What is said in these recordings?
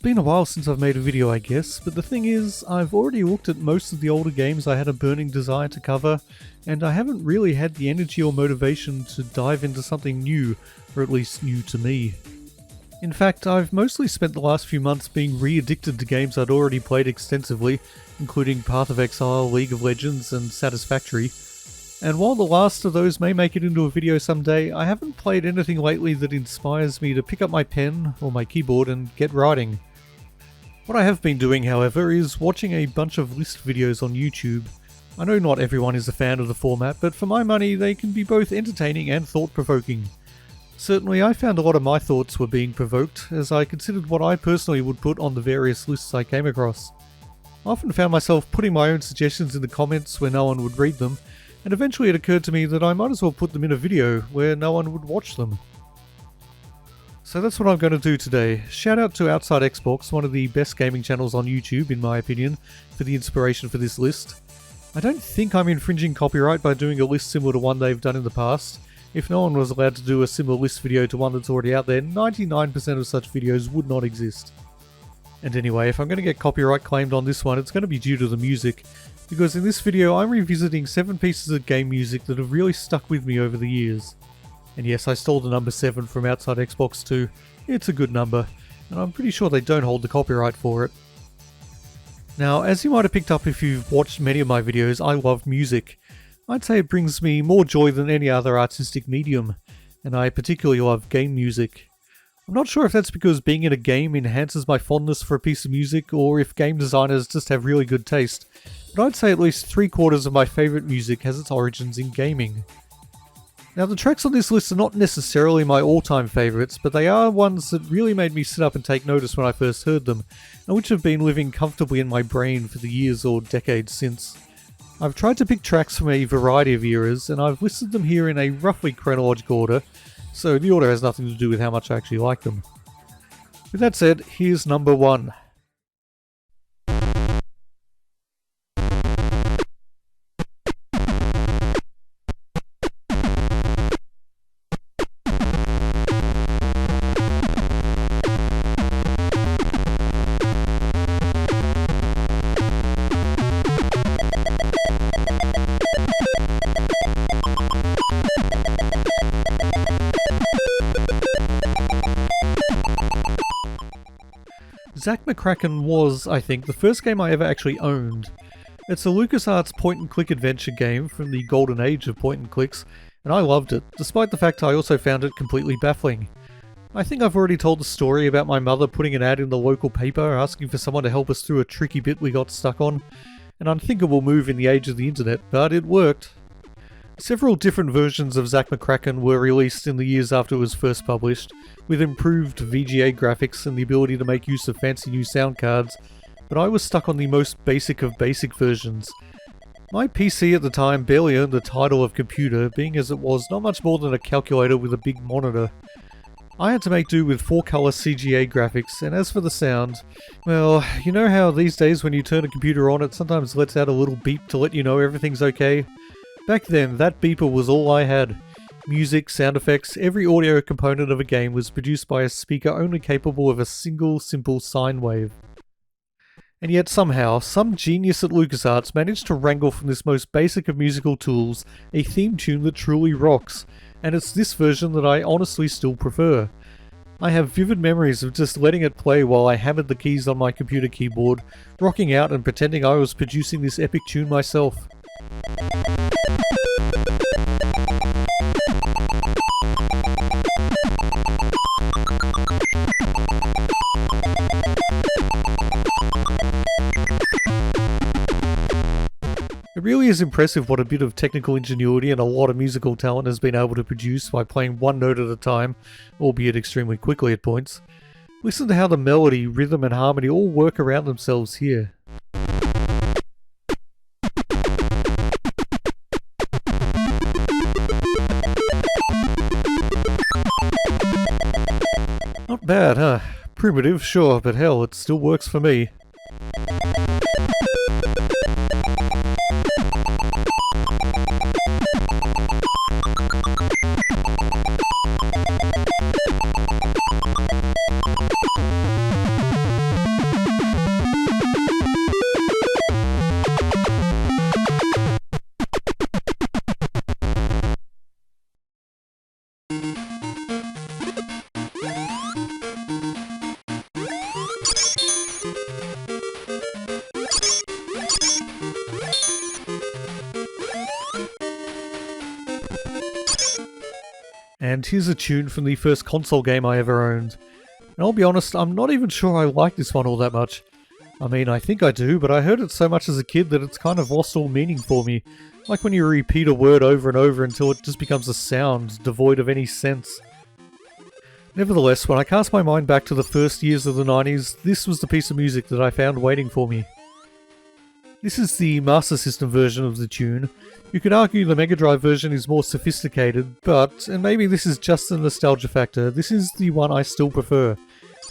been a while since I've made a video, I guess, but the thing is, I've already looked at most of the older games I had a burning desire to cover, and I haven't really had the energy or motivation to dive into something new, or at least new to me. In fact, I've mostly spent the last few months being re-addicted to games I'd already played extensively, including Path of Exile, League of Legends, and Satisfactory. And while the last of those may make it into a video someday, I haven't played anything lately that inspires me to pick up my pen or my keyboard and get writing. What I have been doing, however, is watching a bunch of list videos on YouTube. I know not everyone is a fan of the format, but for my money they can be both entertaining and thought-provoking. Certainly I found a lot of my thoughts were being provoked, as I considered what I personally would put on the various lists I came across. I often found myself putting my own suggestions in the comments where no one would read them, and eventually it occurred to me that I might as well put them in a video where no one would watch them. So that's what I'm going to do today. Shout out to Outside Xbox, one of the best gaming channels on YouTube in my opinion, for the inspiration for this list. I don't think I'm infringing copyright by doing a list similar to one they've done in the past. If no one was allowed to do a similar list video to one that's already out there, 99% of such videos would not exist. And anyway, if I'm going to get copyright claimed on this one, it's going to be due to the music, because in this video I'm revisiting 7 pieces of game music that have really stuck with me over the years. And yes, I stole the number 7 from Outside Xbox too. It's a good number, and I'm pretty sure they don't hold the copyright for it. Now, as you might have picked up if you've watched many of my videos, I love music. I'd say it brings me more joy than any other artistic medium, and I particularly love game music. I'm not sure if that's because being in a game enhances my fondness for a piece of music, or if game designers just have really good taste, but I'd say at least 3/4 of my favourite music has its origins in gaming. Now, the tracks on this list are not necessarily my all-time favourites, but they are ones that really made me sit up and take notice when I first heard them, and which have been living comfortably in my brain for the years or decades since. I've tried to pick tracks from a variety of eras, and I've listed them here in a roughly chronological order, so the order has nothing to do with how much I actually like them. With that said, here's number 1. Zak McKracken was, I think, the first game I ever actually owned. It's a LucasArts point-and-click adventure game from the golden age of point-and-clicks, and I loved it, despite the fact I also found it completely baffling. I think I've already told the story about my mother putting an ad in the local paper asking for someone to help us through a tricky bit we got stuck on. An unthinkable move in the age of the internet, but it worked. Several different versions of Zak McKracken were released in the years after it was first published, with improved VGA graphics and the ability to make use of fancy new sound cards, but I was stuck on the most basic of basic versions. My PC at the time barely earned the title of computer, being as it was not much more than a calculator with a big monitor. I had to make do with 4-color CGA graphics, and as for the sound, well, you know how these days when you turn a computer on it sometimes lets out a little beep to let you know everything's okay? Back then, that beeper was all I had. Music, sound effects, every audio component of a game was produced by a speaker only capable of a single simple sine wave. And yet somehow, some genius at LucasArts managed to wrangle from this most basic of musical tools a theme tune that truly rocks, and it's this version that I honestly still prefer. I have vivid memories of just letting it play while I hammered the keys on my computer keyboard, rocking out and pretending I was producing this epic tune myself. It really is impressive what a bit of technical ingenuity and a lot of musical talent has been able to produce by playing one note at a time, albeit extremely quickly at points. Listen to how the melody, rhythm and harmony all work around themselves here. Not bad, huh? Primitive, sure, but hell, it still works for me. And here's a tune from the first console game I ever owned. And I'll be honest, I'm not even sure I like this one all that much. I mean, I think I do, but I heard it so much as a kid that it's kind of lost all meaning for me. Like when you repeat a word over and over until it just becomes a sound, devoid of any sense. Nevertheless, when I cast my mind back to the first years of the 90s, this was the piece of music that I found waiting for me. This is the Master System version of the tune. You could argue the Mega Drive version is more sophisticated, but, and maybe this is just the nostalgia factor, this is the one I still prefer.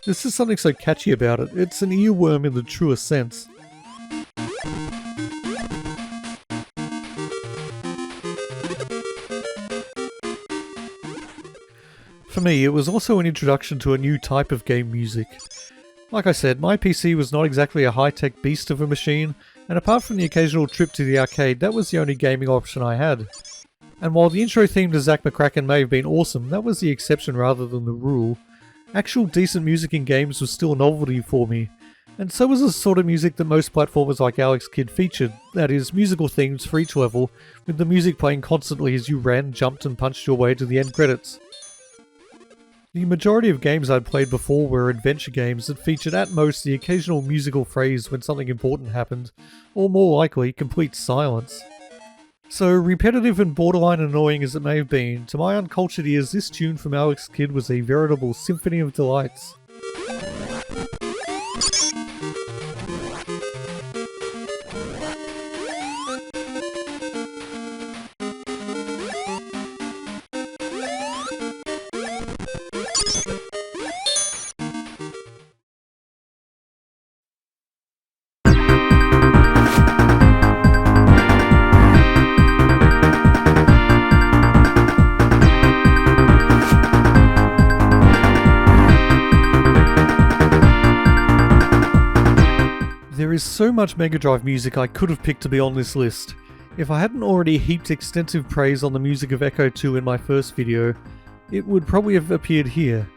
There's just something so catchy about it. It's an earworm in the truest sense. For me, it was also an introduction to a new type of game music. Like I said, my PC was not exactly a high-tech beast of a machine, and apart from the occasional trip to the arcade, that was the only gaming option I had. And while the intro theme to Zack McCracken may have been awesome, that was the exception rather than the rule. Actual decent music in games was still a novelty for me, and so was the sort of music that most platformers like Alex Kidd featured, that is, musical themes for each level, with the music playing constantly as you ran, jumped and punched your way to the end credits. The majority of games I'd played before were adventure games that featured at most the occasional musical phrase when something important happened, or more likely, complete silence. So repetitive and borderline annoying as it may have been, to my uncultured ears this tune from Alex Kidd was a veritable symphony of delights. There is so much Mega Drive music I could have picked to be on this list. If I hadn't already heaped extensive praise on the music of Ecco 2 in my first video, it would probably have appeared here.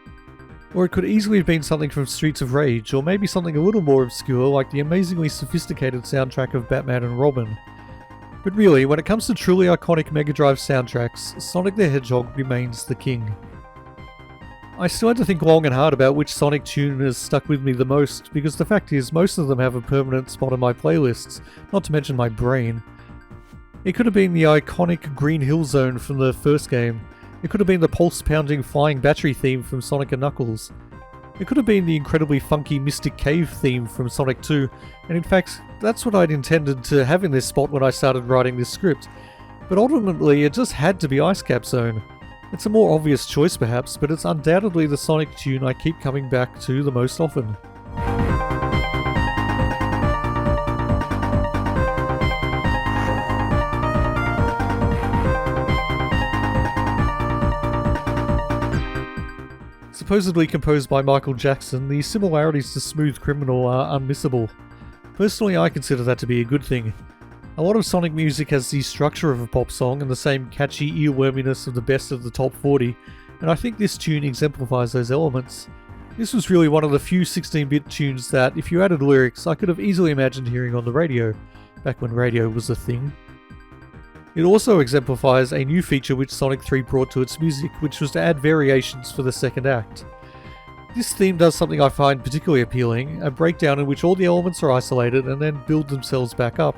Or it could easily have been something from Streets of Rage, or maybe something a little more obscure like the amazingly sophisticated soundtrack of Batman and Robin. But really, when it comes to truly iconic Mega Drive soundtracks, Sonic the Hedgehog remains the king. I still had to think long and hard about which Sonic tune has stuck with me the most, because the fact is most of them have a permanent spot on my playlists, not to mention my brain. It could have been the iconic Green Hill Zone from the first game. It could have been the pulse-pounding Flying Battery theme from Sonic & Knuckles. It could have been the incredibly funky Mystic Cave theme from Sonic 2, and in fact, that's what I'd intended to have in this spot when I started writing this script. But ultimately, it just had to be Ice Cap Zone. It's a more obvious choice perhaps, but it's undoubtedly the Sonic tune I keep coming back to the most often. Supposedly composed by Michael Jackson, the similarities to Smooth Criminal are unmissable. Personally, I consider that to be a good thing. A lot of Sonic music has the structure of a pop song and the same catchy earworminess of the best of the top 40, and I think this tune exemplifies those elements. This was really one of the few 16-bit tunes that, if you added lyrics, I could have easily imagined hearing on the radio, back when radio was a thing. It also exemplifies a new feature which Sonic 3 brought to its music, which was to add variations for the second act. This theme does something I find particularly appealing, a breakdown in which all the elements are isolated and then build themselves back up.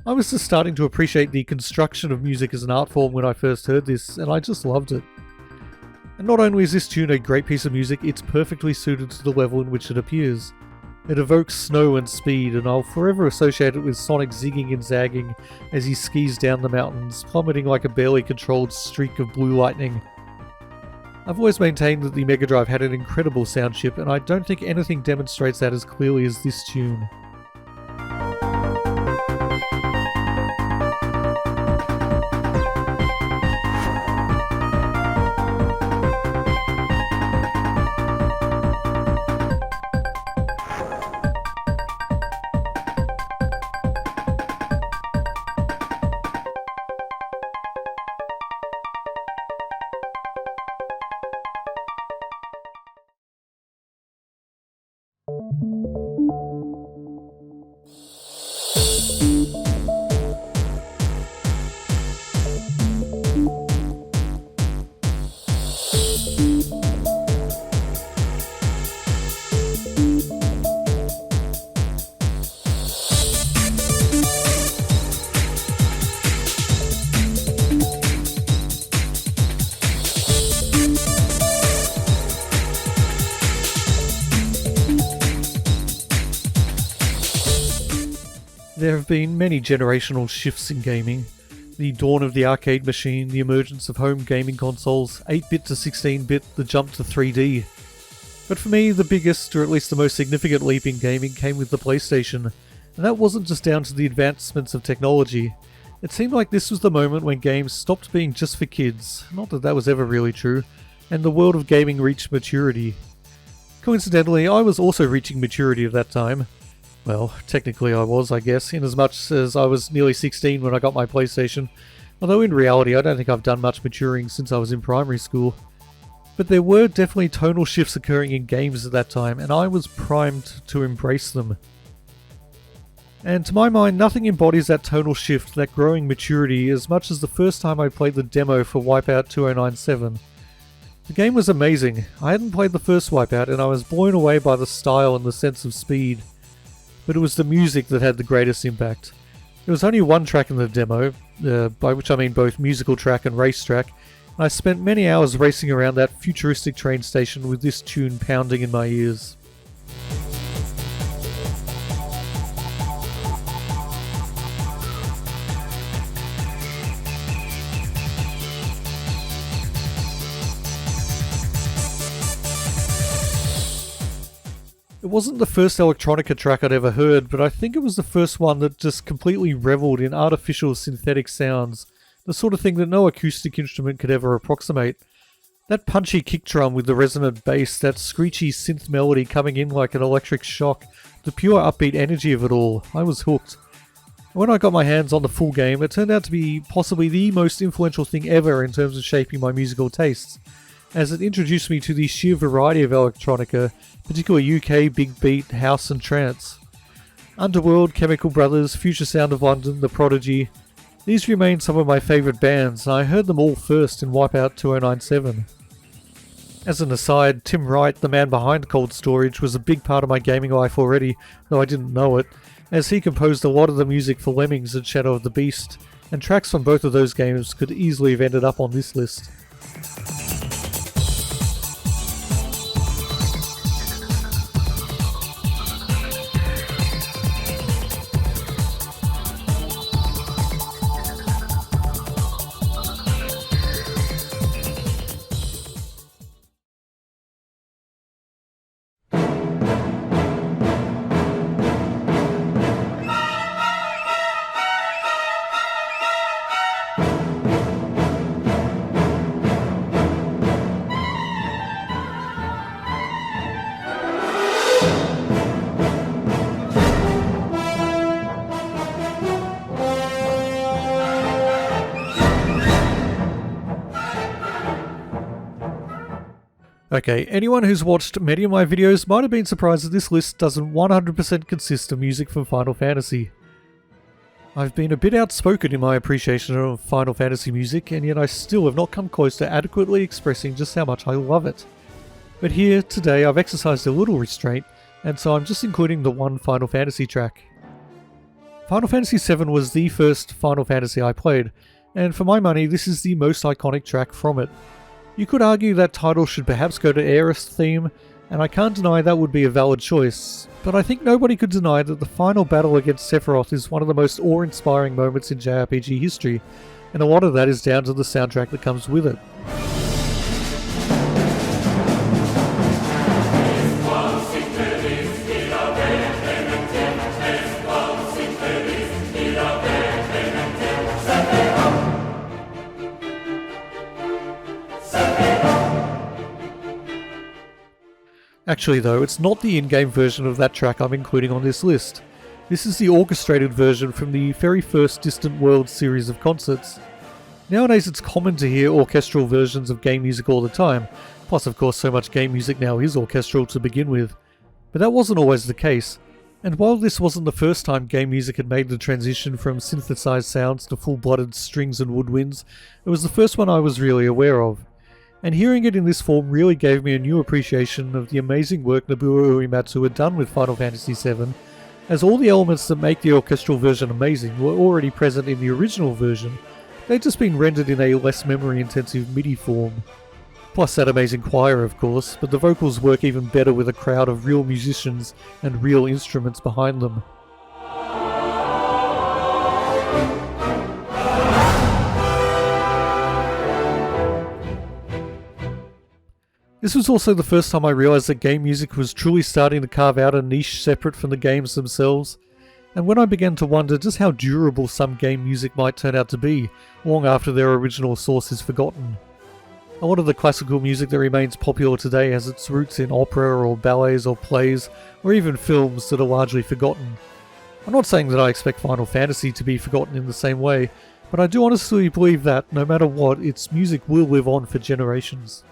I was just starting to appreciate the construction of music as an art form when I first heard this, and I just loved it. And not only is this tune a great piece of music, it's perfectly suited to the level in which it appears. It evokes snow and speed, and I'll forever associate it with Sonic zigging and zagging as he skis down the mountains, plummeting like a barely controlled streak of blue lightning. I've always maintained that the Mega Drive had an incredible sound chip, and I don't think anything demonstrates that as clearly as this tune. There have been many generational shifts in gaming. The dawn of the arcade machine, the emergence of home gaming consoles, 8-bit to 16-bit, the jump to 3D. But for me, the biggest, or at least the most significant leap in gaming came with the PlayStation, and that wasn't just down to the advancements of technology. It seemed like this was the moment when games stopped being just for kids, not that that was ever really true, and the world of gaming reached maturity. Coincidentally, I was also reaching maturity at that time. Well, technically I was, I guess, in as much as I was nearly 16 when I got my PlayStation, although in reality I don't think I've done much maturing since I was in primary school. But there were definitely tonal shifts occurring in games at that time, and I was primed to embrace them. And to my mind, nothing embodies that tonal shift, that growing maturity, as much as the first time I played the demo for Wipeout 2097. The game was amazing. I hadn't played the first Wipeout, and I was blown away by the style and the sense of speed. But it was the music that had the greatest impact. There was only one track in the demo, by which I mean both musical track and race track, and I spent many hours racing around that futuristic train station with this tune pounding in my ears. It wasn't the first electronica track I'd ever heard, but I think it was the first one that just completely revelled in artificial synthetic sounds, the sort of thing that no acoustic instrument could ever approximate. That punchy kick drum with the resonant bass, that screechy synth melody coming in like an electric shock, the pure upbeat energy of it all, I was hooked. When I got my hands on the full game, it turned out to be possibly the most influential thing ever in terms of shaping my musical tastes, as it introduced me to the sheer variety of electronica, particularly UK big beat, house and trance. Underworld, Chemical Brothers, Future Sound of London, The Prodigy, these remain some of my favourite bands, and I heard them all first in Wipeout 2097. As an aside, Tim Wright, the man behind Cold Storage, was a big part of my gaming life already, though I didn't know it, as he composed a lot of the music for Lemmings and Shadow of the Beast, and tracks from both of those games could easily have ended up on this list. Okay, anyone who's watched many of my videos might have been surprised that this list doesn't 100% consist of music from Final Fantasy. I've been a bit outspoken in my appreciation of Final Fantasy music, and yet I still have not come close to adequately expressing just how much I love it. But here, today, I've exercised a little restraint, and so I'm just including the one Final Fantasy track. Final Fantasy VII was the first Final Fantasy I played, and for my money, this is the most iconic track from it. You could argue that title should perhaps go to Aerith's theme, and I can't deny that would be a valid choice, but I think nobody could deny that the final battle against Sephiroth is one of the most awe-inspiring moments in JRPG history, and a lot of that is down to the soundtrack that comes with it. Actually though, it's not the in-game version of that track I'm including on this list. This is the orchestrated version from the very first Distant Worlds series of concerts. Nowadays it's common to hear orchestral versions of game music all the time, plus of course so much game music now is orchestral to begin with. But that wasn't always the case, and while this wasn't the first time game music had made the transition from synthesized sounds to full-blooded strings and woodwinds, it was the first one I was really aware of. And hearing it in this form really gave me a new appreciation of the amazing work Nobuo Uematsu had done with Final Fantasy VII, as all the elements that make the orchestral version amazing were already present in the original version. They'd just been rendered in a less memory-intensive MIDI form. Plus that amazing choir, of course, but the vocals work even better with a crowd of real musicians and real instruments behind them. This was also the first time I realised that game music was truly starting to carve out a niche separate from the games themselves, and when I began to wonder just how durable some game music might turn out to be, long after their original source is forgotten. A lot of the classical music that remains popular today has its roots in opera or ballets or plays, or even films that are largely forgotten. I'm not saying that I expect Final Fantasy to be forgotten in the same way, but I do honestly believe that, no matter what, its music will live on for generations.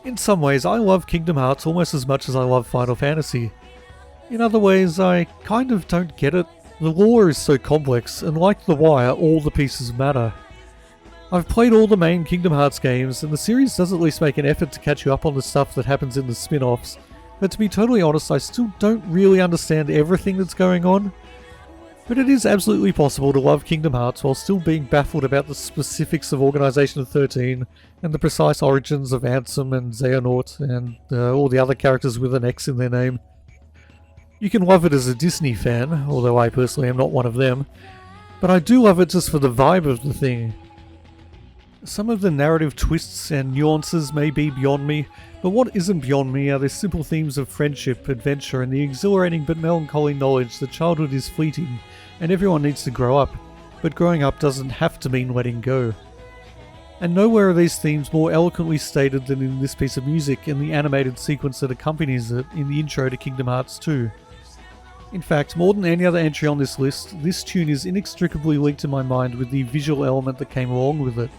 In some ways, I love Kingdom Hearts almost as much as I love Final Fantasy. In other ways, I kind of don't get it. The lore is so complex, and like The Wire, all the pieces matter. I've played all the main Kingdom Hearts games, and the series does at least make an effort to catch you up on the stuff that happens in the spin-offs, but to be totally honest, I still don't really understand everything that's going on. But it is absolutely possible to love Kingdom Hearts while still being baffled about the specifics of Organization 13 and the precise origins of Ansem and Xehanort and all the other characters with an X in their name. You can love it as a Disney fan, although I personally am not one of them, but I do love it just for the vibe of the thing. Some of the narrative twists and nuances may be beyond me, but what isn't beyond me are the simple themes of friendship, adventure, and the exhilarating but melancholy knowledge that childhood is fleeting and everyone needs to grow up, but growing up doesn't have to mean letting go. And nowhere are these themes more eloquently stated than in this piece of music and the animated sequence that accompanies it in the intro to Kingdom Hearts 2. In fact, more than any other entry on this list, this tune is inextricably linked in my mind with the visual element that came along with it.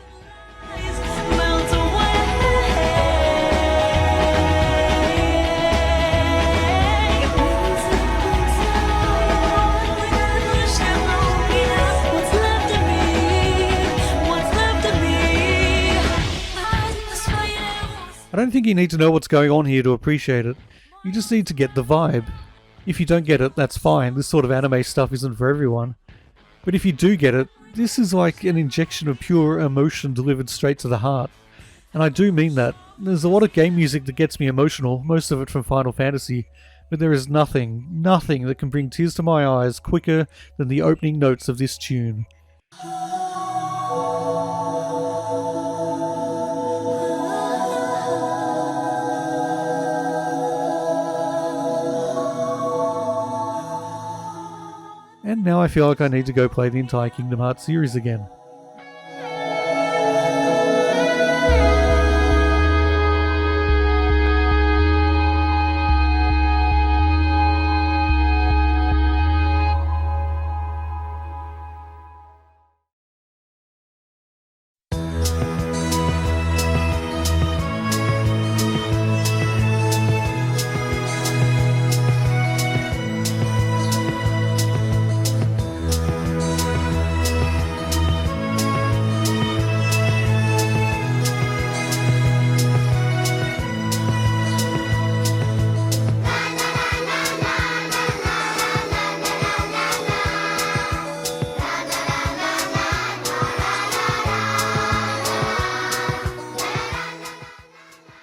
I don't think you need to know what's going on here to appreciate it. You just need to get the vibe. If you don't get it, that's fine. This sort of anime stuff isn't for everyone. But if you do get it, this is like an injection of pure emotion delivered straight to the heart. And I do mean that. There's a lot of game music that gets me emotional, most of it from Final Fantasy, but there is nothing that can bring tears to my eyes quicker than the opening notes of this tune. And now I feel like I need to go play the entire Kingdom Hearts series again.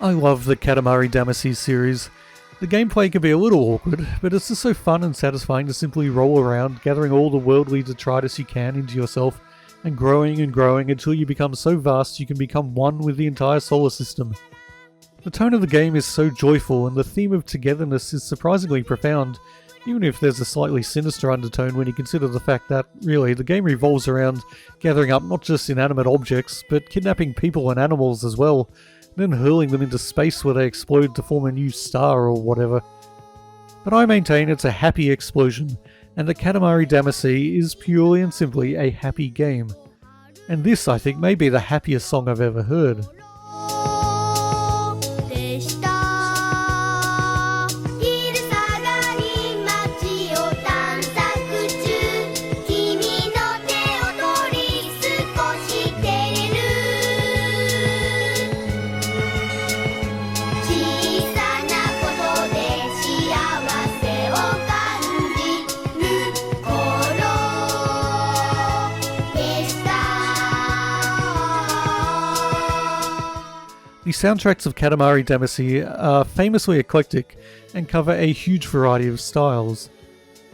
I love the Katamari Damacy series. The gameplay can be a little awkward, but it's just so fun and satisfying to simply roll around, gathering all the worldly detritus you can into yourself, and growing until you become so vast you can become one with the entire solar system. The tone of the game is so joyful, and the theme of togetherness is surprisingly profound, even if there's a slightly sinister undertone when you consider the fact that, really, the game revolves around gathering up not just inanimate objects, but kidnapping people and animals as well, and then hurling them into space where they explode to form a new star or whatever. But I maintain it's a happy explosion, and that Katamari Damacy is purely and simply a happy game. And this, I think, may be the happiest song I've ever heard. The soundtracks of Katamari Damacy are famously eclectic and cover a huge variety of styles.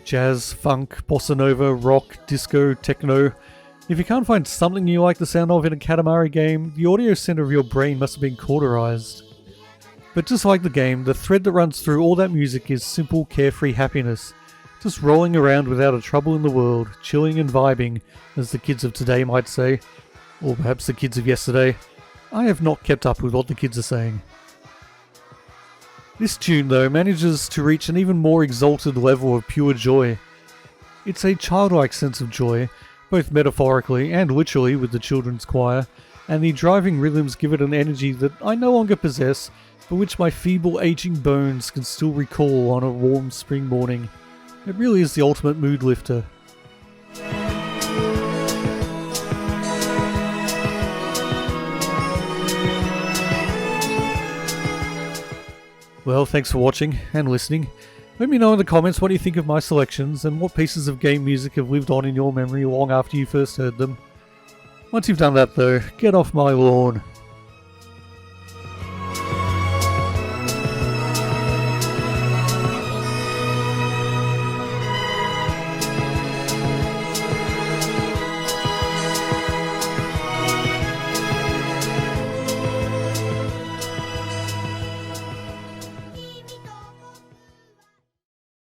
Jazz, funk, bossa nova, rock, disco, techno. If you can't find something you like the sound of in a Katamari game, the audio center of your brain must have been cauterized. But just like the game, the thread that runs through all that music is simple, carefree happiness. Just rolling around without a trouble in the world, chilling and vibing, as the kids of today might say. Or perhaps the kids of yesterday. I have not kept up with what the kids are saying. This tune, though, manages to reach an even more exalted level of pure joy. It's a childlike sense of joy, both metaphorically and literally with the children's choir, and the driving rhythms give it an energy that I no longer possess, but which my feeble aging bones can still recall on a warm spring morning. It really is the ultimate mood lifter. Well, thanks for watching and listening. Let me know in the comments what you think of my selections and what pieces of game music have lived on in your memory long after you first heard them. Once you've done that though, get off my lawn.